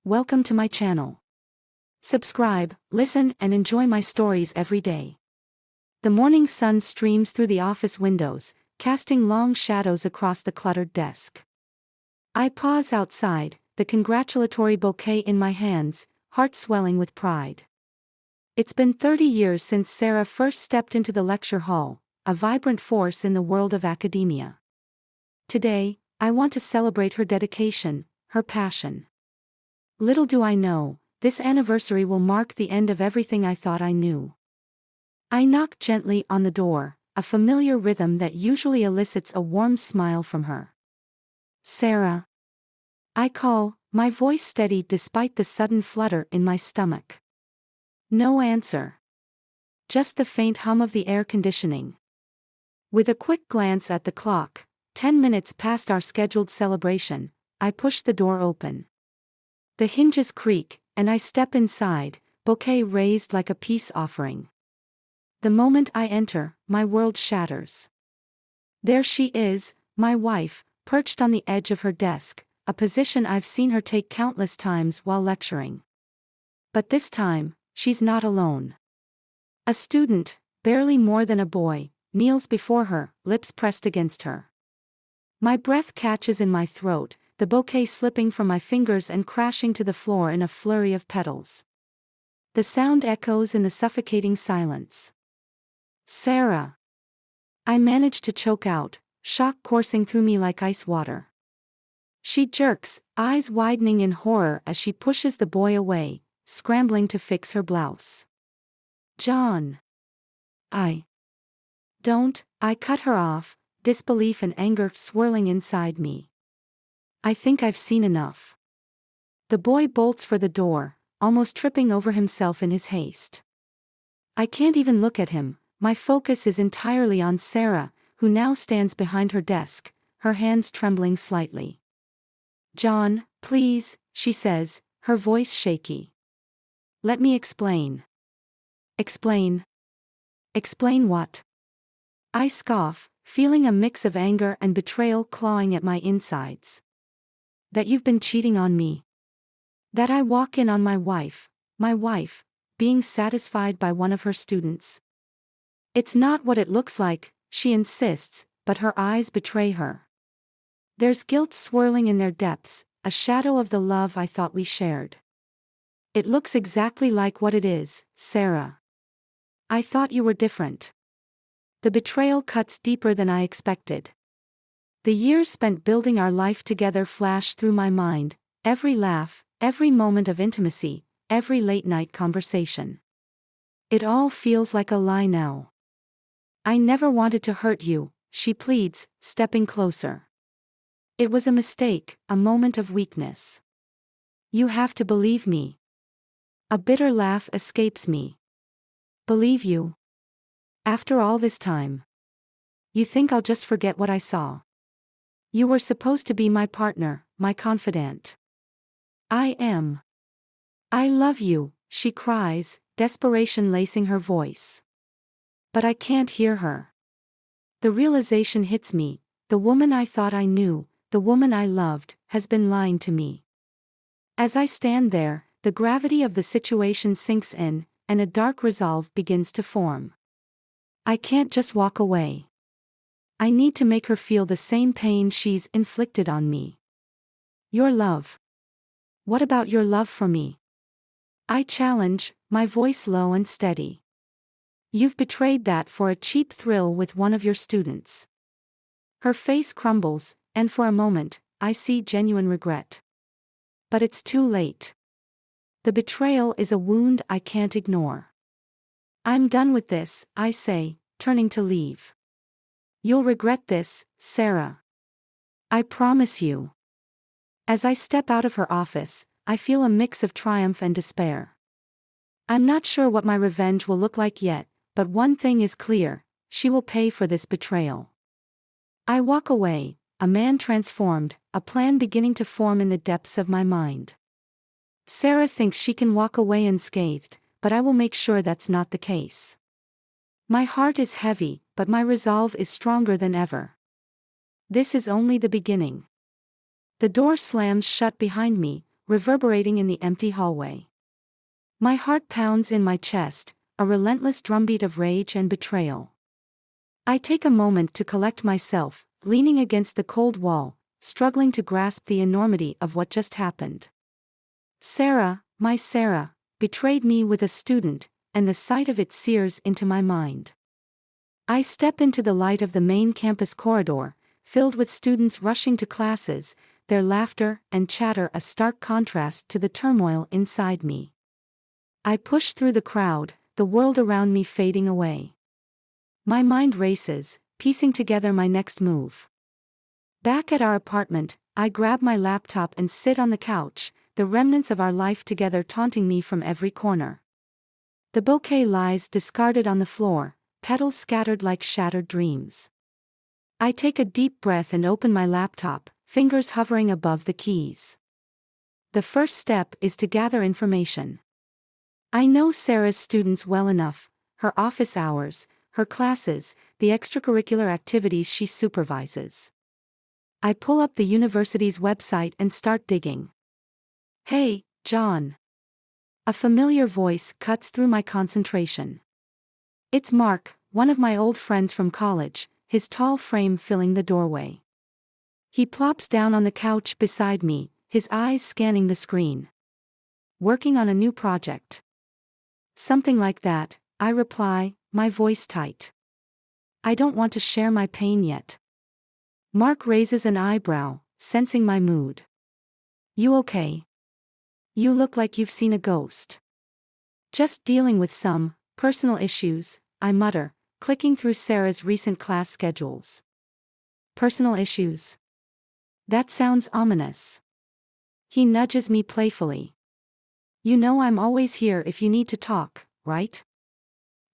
Welcome to my channel. Subscribe, listen, and enjoy my stories every day. The morning sun streams through the office windows, casting long shadows across the cluttered desk. I pause outside, the congratulatory bouquet in my hands, heart swelling with pride. It's been 30 years since Sarah first stepped into the lecture hall, a vibrant force in the world of academia. Today, I want to celebrate her dedication, her passion. Little do I know, this anniversary will mark the end of everything I thought I knew. I knock gently on the door, a familiar rhythm that usually elicits a warm smile from her. Sarah. I call, my voice steady despite the sudden flutter in my stomach. No answer. Just the faint hum of the air conditioning. With a quick glance at the clock, 10 minutes past our scheduled celebration, I push the door open. The hinges creak, and I step inside, bouquet raised like a peace offering. The moment I enter, my world shatters. There she is, my wife, perched on the edge of her desk, a position I've seen her take countless times while lecturing. But this time, she's not alone. A student, barely more than a boy, kneels before her, lips pressed against her. My breath catches in my throat, the bouquet slipping from my fingers and crashing to the floor in a flurry of petals. The sound echoes in the suffocating silence. Sarah. I manage to choke out, shock coursing through me like ice water. She jerks, eyes widening in horror as she pushes the boy away, scrambling to fix her blouse. John. I cut her off, disbelief and anger swirling inside me. I think I've seen enough. The boy bolts for the door, almost tripping over himself in his haste. I can't even look at him, my focus is entirely on Sarah, who now stands behind her desk, her hands trembling slightly. John, please, she says, her voice shaky. Let me explain. Explain? Explain what? I scoff, feeling a mix of anger and betrayal clawing at my insides. That you've been cheating on me. That I walk in on my wife, being satisfied by one of her students. It's not what it looks like, she insists, but her eyes betray her. There's guilt swirling in their depths, a shadow of the love I thought we shared. It looks exactly like what it is, Sarah. I thought you were different. The betrayal cuts deeper than I expected. The years spent building our life together flash through my mind, every laugh, every moment of intimacy, every late-night conversation. It all feels like a lie now. I never wanted to hurt you, she pleads, stepping closer. It was a mistake, a moment of weakness. You have to believe me. A bitter laugh escapes me. Believe you? After all this time. You think I'll just forget what I saw? You were supposed to be my partner, my confidant. I am. I love you, she cries, desperation lacing her voice. But I can't hear her. The realization hits me, the woman I thought I knew, the woman I loved, has been lying to me. As I stand there, the gravity of the situation sinks in, and a dark resolve begins to form. I can't just walk away. I need to make her feel the same pain she's inflicted on me. Your love. What about your love for me? I challenge, my voice low and steady. You've betrayed that for a cheap thrill with one of your students. Her face crumbles, and for a moment, I see genuine regret. But it's too late. The betrayal is a wound I can't ignore. I'm done with this, I say, turning to leave. You'll regret this, Sarah. I promise you. As I step out of her office, I feel a mix of triumph and despair. I'm not sure what my revenge will look like yet, but one thing is clear, she will pay for this betrayal. I walk away, a man transformed, a plan beginning to form in the depths of my mind. Sarah thinks she can walk away unscathed, but I will make sure that's not the case. My heart is heavy, but my resolve is stronger than ever. This is only the beginning. The door slams shut behind me, reverberating in the empty hallway. My heart pounds in my chest, a relentless drumbeat of rage and betrayal. I take a moment to collect myself, leaning against the cold wall, struggling to grasp the enormity of what just happened. Sarah, my Sarah, betrayed me with a student, and the sight of it sears into my mind. I step into the light of the main campus corridor, filled with students rushing to classes, their laughter and chatter a stark contrast to the turmoil inside me. I push through the crowd, the world around me fading away. My mind races, piecing together my next move. Back at our apartment, I grab my laptop and sit on the couch, the remnants of our life together taunting me from every corner. The bouquet lies discarded on the floor, petals scattered like shattered dreams. I take a deep breath and open my laptop, fingers hovering above the keys. The first step is to gather information. I know Sarah's students well enough, her office hours, her classes, the extracurricular activities she supervises. I pull up the university's website and start digging. "Hey, John." A familiar voice cuts through my concentration. It's Mark, one of my old friends from college, his tall frame filling the doorway. He plops down on the couch beside me, his eyes scanning the screen. "Working on a new project?" "Something like that," I reply, my voice tight. "I don't want to share my pain yet." Mark raises an eyebrow, sensing my mood. "You okay? You look like you've seen a ghost." "Just dealing with some personal issues," I mutter, clicking through Sarah's recent class schedules. "Personal issues? That sounds ominous." He nudges me playfully. "You know I'm always here if you need to talk, right?"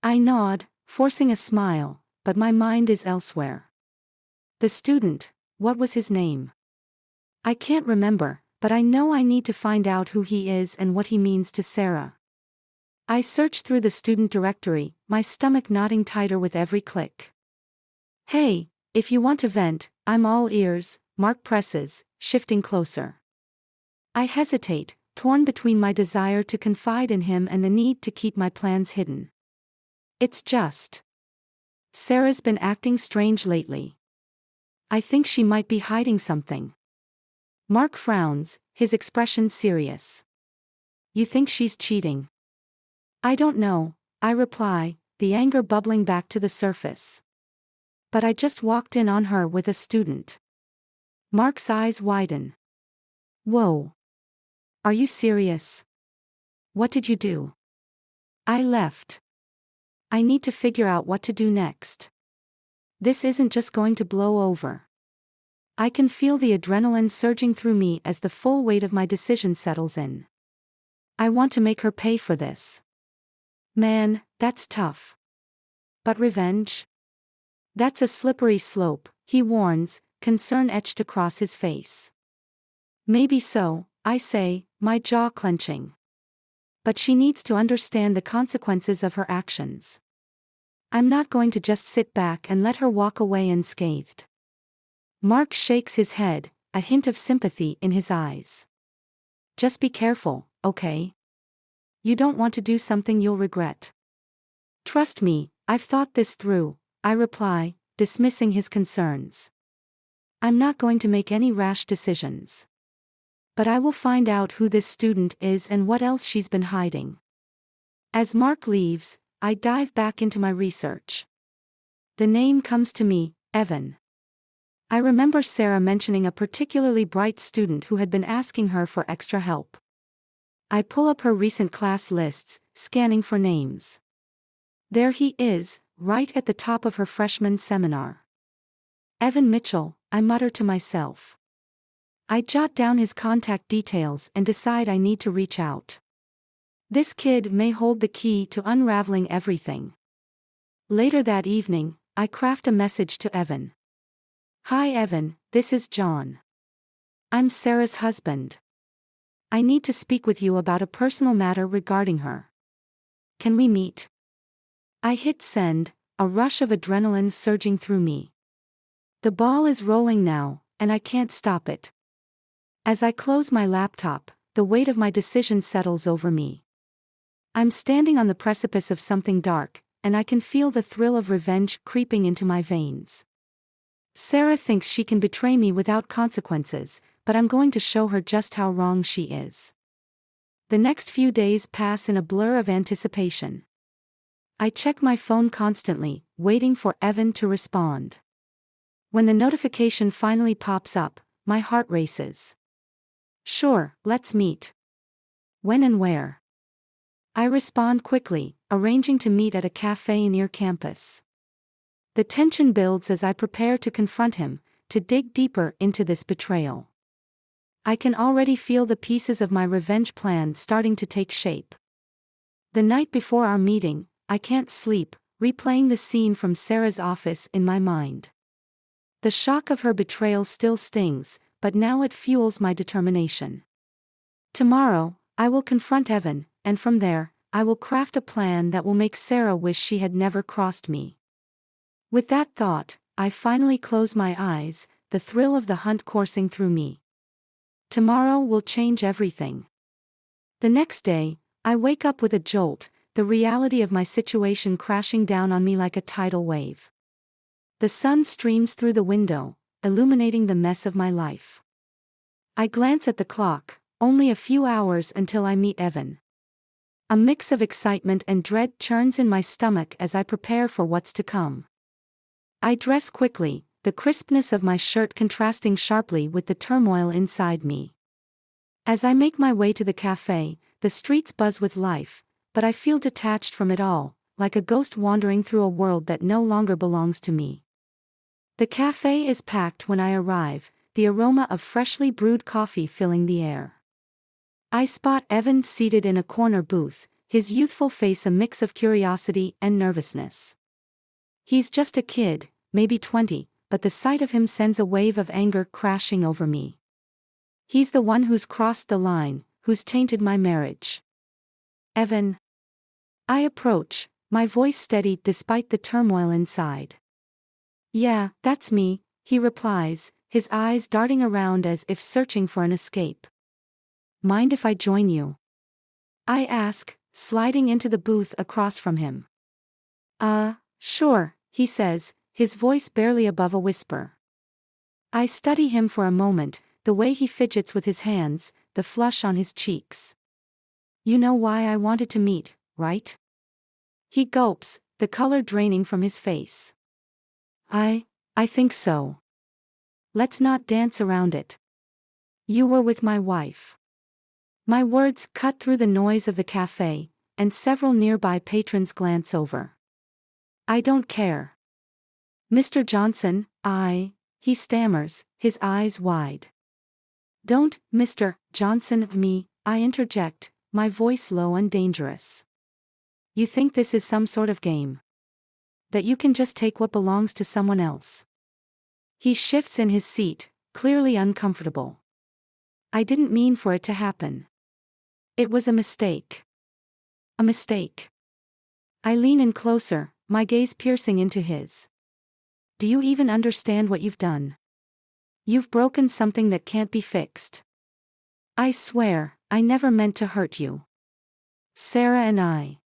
I nod, forcing a smile, but my mind is elsewhere. "The student, what was his name?" "I can't remember, but I know I need to find out who he is and what he means to Sarah." I search through the student directory, my stomach knotting tighter with every click. "Hey, if you want to vent, I'm all ears," Mark presses, shifting closer. I hesitate, torn between my desire to confide in him and the need to keep my plans hidden. "It's just Sarah's been acting strange lately. I think she might be hiding something." Mark frowns, his expression serious. "You think she's cheating?" "I don't know," I reply, the anger bubbling back to the surface. "But I just walked in on her with a student." Mark's eyes widen. "Whoa. Are you serious? What did you do?" "I left. I need to figure out what to do next. This isn't just going to blow over." I can feel the adrenaline surging through me as the full weight of my decision settles in. I want to make her pay for this. Man, that's tough. But revenge? That's a slippery slope, he warns, concern etched across his face. "Maybe so," I say, my jaw clenching. "But she needs to understand the consequences of her actions. I'm not going to just sit back and let her walk away unscathed." Mark shakes his head, a hint of sympathy in his eyes. "Just be careful, okay? You don't want to do something you'll regret." "Trust me, I've thought this through," I reply, dismissing his concerns. "I'm not going to make any rash decisions. But I will find out who this student is and what else she's been hiding." As Mark leaves, I dive back into my research. The name comes to me, Evan. I remember Sarah mentioning a particularly bright student who had been asking her for extra help. I pull up her recent class lists, scanning for names. There he is, right at the top of her freshman seminar. "Evan Mitchell," I mutter to myself. I jot down his contact details and decide I need to reach out. This kid may hold the key to unraveling everything. Later that evening, I craft a message to Evan. "Hi Evan, this is John. I'm Sarah's husband. I need to speak with you about a personal matter regarding her. Can we meet?" I hit send, a rush of adrenaline surging through me. The ball is rolling now, and I can't stop it. As I close my laptop, the weight of my decision settles over me. I'm standing on the precipice of something dark, and I can feel the thrill of revenge creeping into my veins. Sarah thinks she can betray me without consequences, but I'm going to show her just how wrong she is. The next few days pass in a blur of anticipation. I check my phone constantly, waiting for Evan to respond. When the notification finally pops up, my heart races. Sure, let's meet. When and where? I respond quickly, arranging to meet at a cafe near campus. The tension builds as I prepare to confront him, to dig deeper into this betrayal. I can already feel the pieces of my revenge plan starting to take shape. The night before our meeting, I can't sleep, replaying the scene from Sarah's office in my mind. The shock of her betrayal still stings, but now it fuels my determination. Tomorrow, I will confront Evan, and from there, I will craft a plan that will make Sarah wish she had never crossed me. With that thought, I finally close my eyes, the thrill of the hunt coursing through me. Tomorrow will change everything. The next day, I wake up with a jolt, the reality of my situation crashing down on me like a tidal wave. The sun streams through the window, illuminating the mess of my life. I glance at the clock, only a few hours until I meet Evan. A mix of excitement and dread churns in my stomach as I prepare for what's to come. I dress quickly, the crispness of my shirt contrasting sharply with the turmoil inside me. As I make my way to the cafe, the streets buzz with life, but I feel detached from it all, like a ghost wandering through a world that no longer belongs to me. The cafe is packed when I arrive, the aroma of freshly brewed coffee filling the air. I spot Evan seated in a corner booth, his youthful face a mix of curiosity and nervousness. He's just a kid, maybe 20, but the sight of him sends a wave of anger crashing over me. He's the one who's crossed the line, who's tainted my marriage. Evan. I approach, my voice steady despite the turmoil inside. Yeah, that's me, he replies, his eyes darting around as if searching for an escape. Mind if I join you? I ask, sliding into the booth across from him. Sure, he says, his voice barely above a whisper. I study him for a moment, the way he fidgets with his hands, the flush on his cheeks. You know why I wanted to meet, right? He gulps, the color draining from his face. I think so. Let's not dance around it. You were with my wife. My words cut through the noise of the cafe, and several nearby patrons glance over. I don't care. Mr. Johnson, he stammers, his eyes wide. Don't, Mr. Johnson, me, I interject, my voice low and dangerous. You think this is some sort of game? That you can just take what belongs to someone else? He shifts in his seat, clearly uncomfortable. I didn't mean for it to happen. It was a mistake. A mistake. I lean in closer, my gaze piercing into his. Do you even understand what you've done? You've broken something that can't be fixed. I swear, I never meant to hurt you. Sarah and I.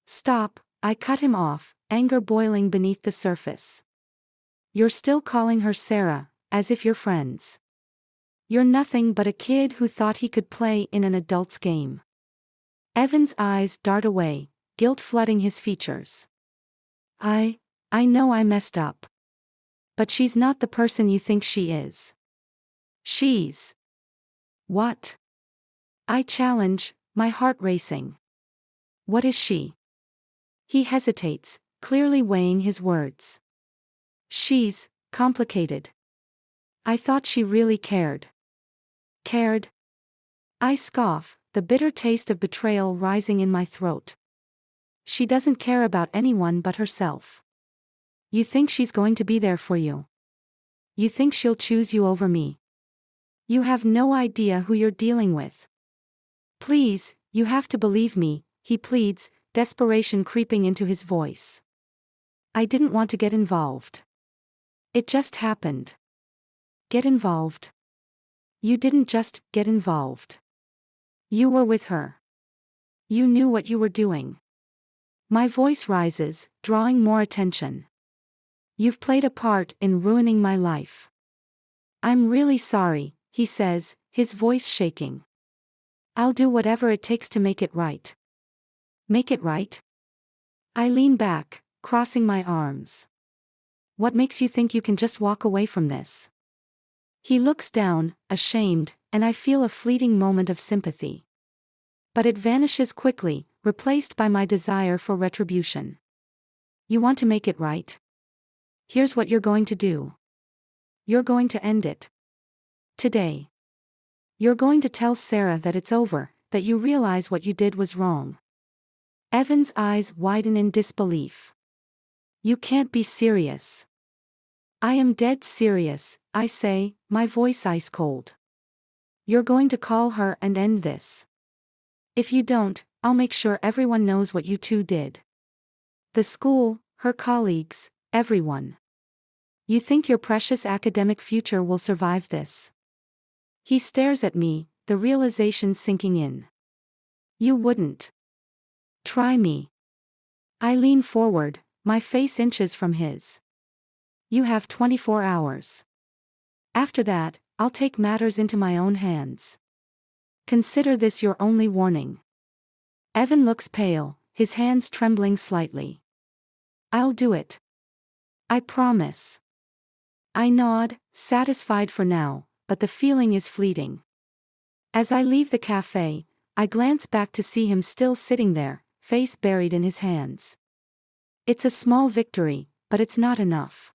Stop, I cut him off, anger boiling beneath the surface. You're still calling her Sarah, as if you're friends. You're nothing but a kid who thought he could play in an adult's game. Evan's eyes dart away, guilt flooding his features. I know I messed up. But she's not the person you think she is. She's. What? I challenge, my heart racing. What is she? He hesitates, clearly weighing his words. She's complicated. I thought she really cared. Cared? I scoff, the bitter taste of betrayal rising in my throat. She doesn't care about anyone but herself. You think she's going to be there for you? You think she'll choose you over me? You have no idea who you're dealing with. Please, you have to believe me, he pleads, desperation creeping into his voice. I didn't want to get involved. It just happened. Get involved? You didn't just get involved. You were with her. You knew what you were doing. My voice rises, drawing more attention. You've played a part in ruining my life. I'm really sorry, he says, his voice shaking. I'll do whatever it takes to make it right. Make it right? I lean back, crossing my arms. What makes you think you can just walk away from this? He looks down, ashamed, and I feel a fleeting moment of sympathy. But it vanishes quickly, replaced by my desire for retribution. You want to make it right? Here's what you're going to do. You're going to end it. Today. You're going to tell Sarah that it's over, that you realize what you did was wrong. Evan's eyes widen in disbelief. You can't be serious. I am dead serious, I say, my voice ice cold. You're going to call her and end this. If you don't, I'll make sure everyone knows what you two did. The school, her colleagues, everyone. You think your precious academic future will survive this? He stares at me, the realization sinking in. You wouldn't. Try me. I lean forward, my face inches from his. You have 24 hours. After that, I'll take matters into my own hands. Consider this your only warning. Evan looks pale, his hands trembling slightly. I'll do it. I promise. I nod, satisfied for now, but the feeling is fleeting. As I leave the cafe, I glance back to see him still sitting there, face buried in his hands. It's a small victory, but it's not enough.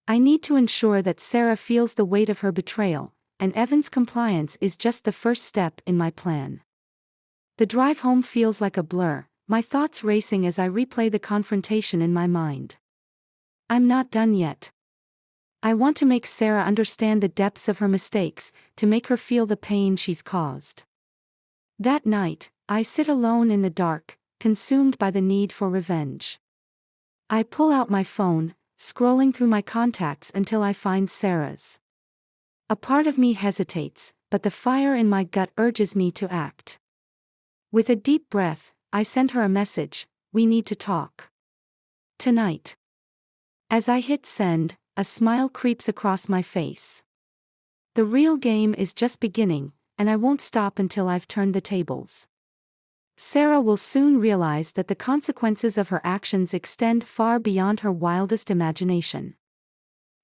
I need to ensure that Sarah feels the weight of her betrayal, and Evan's compliance is just the first step in my plan. The drive home feels like a blur, my thoughts racing as I replay the confrontation in my mind. I'm not done yet. I want to make Sarah understand the depths of her mistakes, to make her feel the pain she's caused. That night, I sit alone in the dark, consumed by the need for revenge. I pull out my phone, scrolling through my contacts until I find Sarah's. A part of me hesitates, but the fire in my gut urges me to act. With a deep breath, I send her a message, we need to talk. Tonight. As I hit send, a smile creeps across my face. The real game is just beginning, and I won't stop until I've turned the tables. Sarah will soon realize that the consequences of her actions extend far beyond her wildest imagination.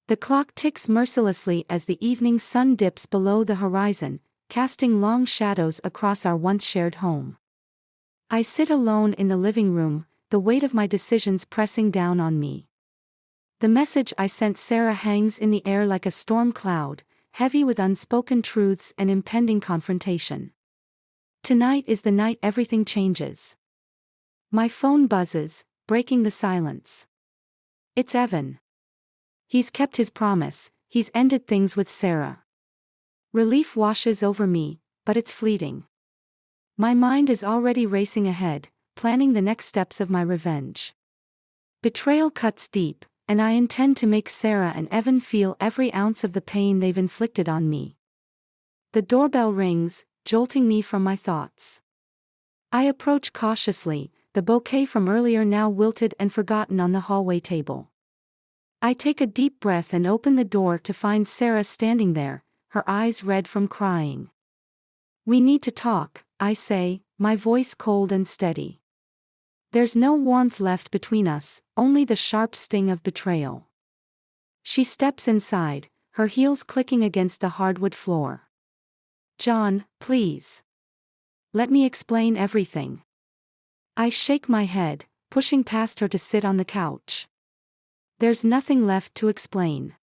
The clock ticks mercilessly as the evening sun dips below the horizon, casting long shadows across our once shared home. I sit alone in the living room, the weight of my decisions pressing down on me. The message I sent Sarah hangs in the air like a storm cloud, heavy with unspoken truths and impending confrontation. Tonight is the night everything changes. My phone buzzes, breaking the silence. It's Evan. He's kept his promise, he's ended things with Sarah. Relief washes over me, but it's fleeting. My mind is already racing ahead, planning the next steps of my revenge. Betrayal cuts deep, and I intend to make Sarah and Evan feel every ounce of the pain they've inflicted on me. The doorbell rings, jolting me from my thoughts. I approach cautiously, the bouquet from earlier now wilted and forgotten on the hallway table. I take a deep breath and open the door to find Sarah standing there, her eyes red from crying. We need to talk, I say, my voice cold and steady. There's no warmth left between us, only the sharp sting of betrayal. She steps inside, her heels clicking against the hardwood floor. John, please. Let me explain everything. I shake my head, pushing past her to sit on the couch. There's nothing left to explain.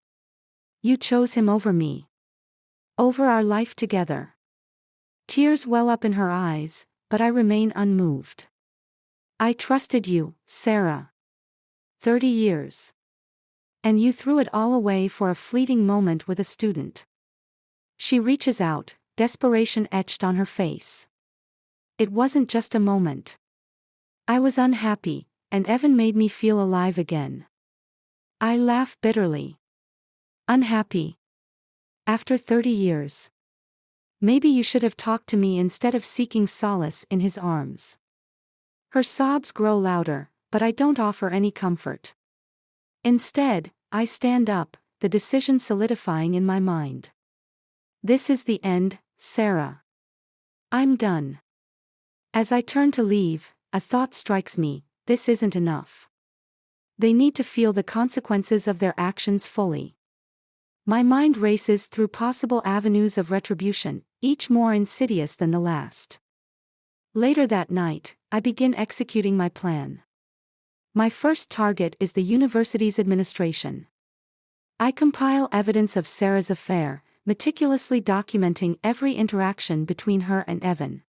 You chose him over me. Over our life together. Tears well up in her eyes, but I remain unmoved. I trusted you, Sarah. 30 years. And you threw it all away for a fleeting moment with a student. She reaches out, desperation etched on her face. It wasn't just a moment. I was unhappy, and Evan made me feel alive again. I laugh bitterly. Unhappy. After 30 years. Maybe you should have talked to me instead of seeking solace in his arms. Her sobs grow louder, but I don't offer any comfort. Instead, I stand up, the decision solidifying in my mind. This is the end, Sarah. I'm done. As I turn to leave, a thought strikes me: this isn't enough. They need to feel the consequences of their actions fully. My mind races through possible avenues of retribution, each more insidious than the last. Later that night, I begin executing my plan. My first target is the university's administration. I compile evidence of Sarah's affair, meticulously documenting every interaction between her and Evan.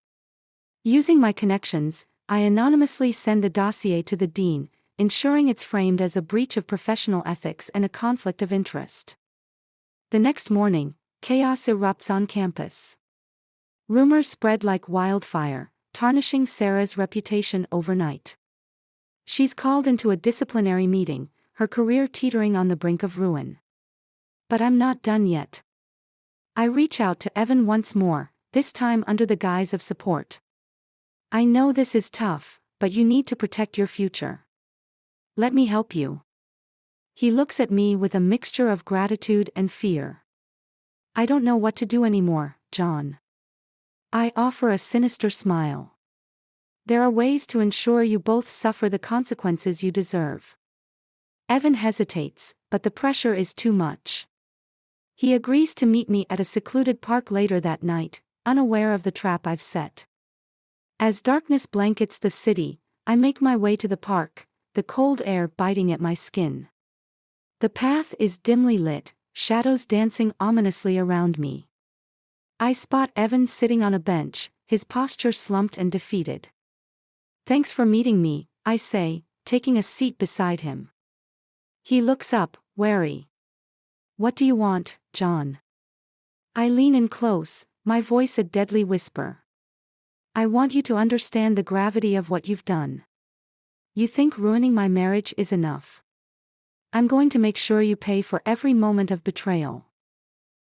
Using my connections, I anonymously send the dossier to the dean, ensuring it's framed as a breach of professional ethics and a conflict of interest. The next morning, chaos erupts on campus. Rumors spread like wildfire, tarnishing Sarah's reputation overnight. She's called into a disciplinary meeting, her career teetering on the brink of ruin. But I'm not done yet. I reach out to Evan once more, this time under the guise of support. I know this is tough, but you need to protect your future. Let me help you. He looks at me with a mixture of gratitude and fear. I don't know what to do anymore, John. I offer a sinister smile. There are ways to ensure you both suffer the consequences you deserve. Evan hesitates, but the pressure is too much. He agrees to meet me at a secluded park later that night, unaware of the trap I've set. As darkness blankets the city, I make my way to the park, the cold air biting at my skin. The path is dimly lit, shadows dancing ominously around me. I spot Evan sitting on a bench, his posture slumped and defeated. "Thanks for meeting me," I say, taking a seat beside him. He looks up, wary. "What do you want, John?" I lean in close, my voice a deadly whisper. "I want you to understand the gravity of what you've done. You think ruining my marriage is enough? I'm going to make sure you pay for every moment of betrayal."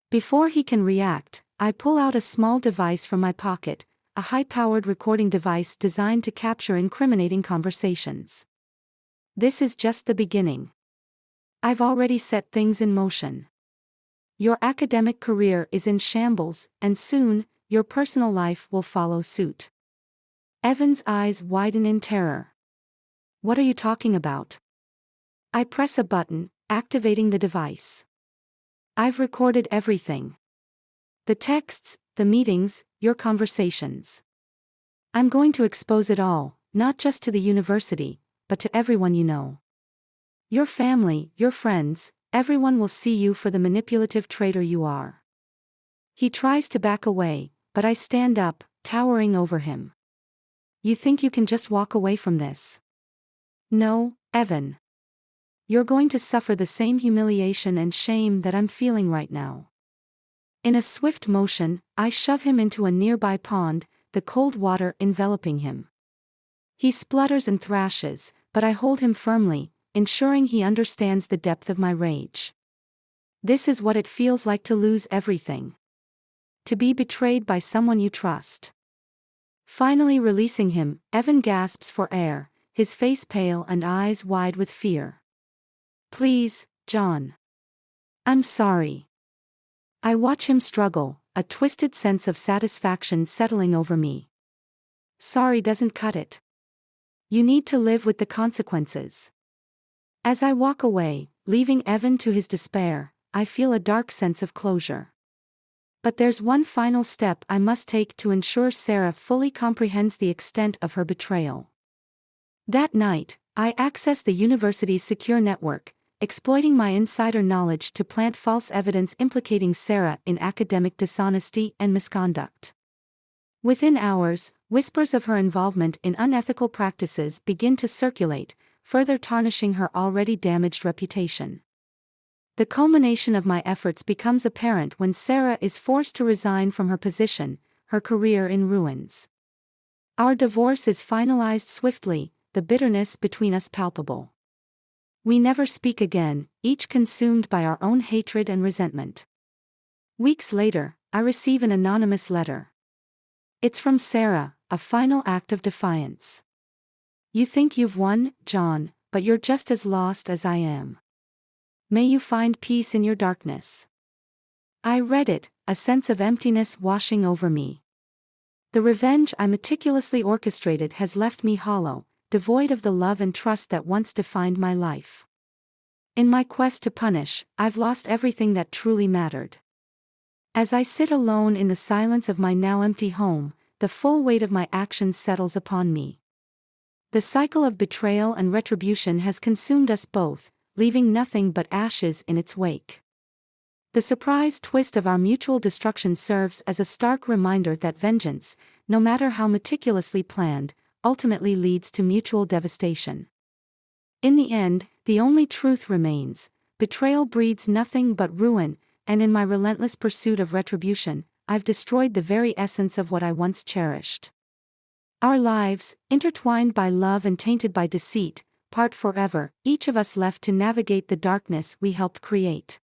Before he can react, I pull out a small device from my pocket, a high-powered recording device designed to capture incriminating conversations. This is just the beginning. I've already set things in motion. Your academic career is in shambles, and soon, your personal life will follow suit. Evan's eyes widen in terror. "What are you talking about?" I press a button, activating the device. "I've recorded everything. The texts, the meetings, your conversations. I'm going to expose it all, not just to the university, but to everyone you know. Your family, your friends, everyone will see you for the manipulative traitor you are." He tries to back away, but I stand up, towering over him. "You think you can just walk away from this? No, Evan. You're going to suffer the same humiliation and shame that I'm feeling right now." In a swift motion, I shove him into a nearby pond, the cold water enveloping him. He splutters and thrashes, but I hold him firmly, ensuring he understands the depth of my rage. This is what it feels like to lose everything. To be betrayed by someone you trust. Finally releasing him, Evan gasps for air, his face pale and eyes wide with fear. "Please, John. I'm sorry." I watch him struggle, a twisted sense of satisfaction settling over me. Sorry doesn't cut it. You need to live with the consequences. As I walk away, leaving Evan to his despair, I feel a dark sense of closure. But there's one final step I must take to ensure Sarah fully comprehends the extent of her betrayal. That night, I access the university's secure network, exploiting my insider knowledge to plant false evidence implicating Sarah in academic dishonesty and misconduct. Within hours, whispers of her involvement in unethical practices begin to circulate, further tarnishing her already damaged reputation. The culmination of my efforts becomes apparent when Sarah is forced to resign from her position, her career in ruins. Our divorce is finalized swiftly, the bitterness between us palpable. We never speak again, each consumed by our own hatred and resentment. Weeks later, I receive an anonymous letter. It's from Sarah, a final act of defiance. You think you've won, John, but you're just as lost as I am. May you find peace in your darkness. I read it, a sense of emptiness washing over me. The revenge I meticulously orchestrated has left me hollow, devoid of the love and trust that once defined my life. In my quest to punish, I've lost everything that truly mattered. As I sit alone in the silence of my now empty home, the full weight of my actions settles upon me. The cycle of betrayal and retribution has consumed us both, leaving nothing but ashes in its wake. The surprise twist of our mutual destruction serves as a stark reminder that vengeance, no matter how meticulously planned, ultimately leads to mutual devastation. In the end, the only truth remains: betrayal breeds nothing but ruin, and in my relentless pursuit of retribution, I've destroyed the very essence of what I once cherished. Our lives, intertwined by love and tainted by deceit, part forever, each of us left to navigate the darkness we helped create.